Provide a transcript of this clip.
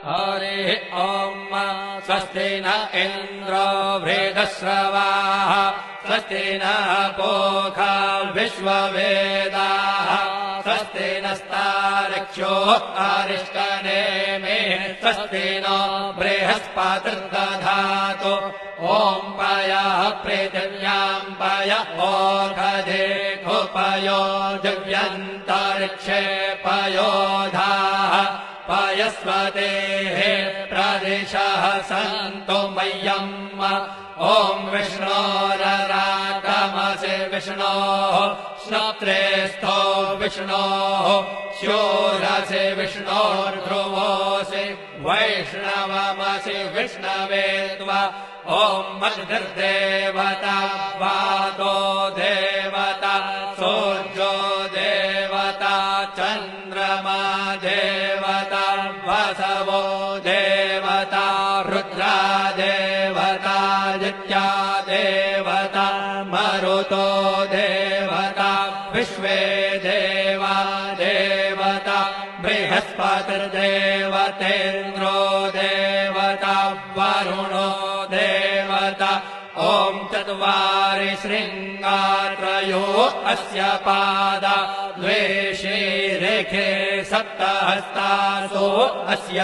हरिः ॐ स्वस्ति न इन्द्रो वृद्धश्रवाः स्वस्ति नः पूषा विश्ववेदाः स्वस्ति नस्तार्क्ष्यो अरिष्टनेमिः स्वस्ति नो बृहस्पतिर्दधातु ॐ पयः पृथिव्याम् पय ओषधेऽपयो दिव्यन्तरिक्षे पयोधाः पयस्वतेः प्रदिशः सन्तु मह्यम् ॐ विष्णोररागमसि विष्णोः श्रोत्रेस्थो विष्णोः शूरसि विष्णोर्ध्रुवोऽसि वैष्णवमसि विष्णवे त्वा ॐ मद्भिर्देवता वातो देवता सूर्यो देवता चन्द्रमा देवता वसवो देवता रुद्रा देवता नित्या देवता मरुतो देवता विश्वे देवा देवता बृहस्पतिर्देवतेन्द्रो देवता वरुणो देवता ॐ चत्वारि शृङ्गात्रयो अस्य पादा द्वे शीरेखे सप्तहस्तासो अस्य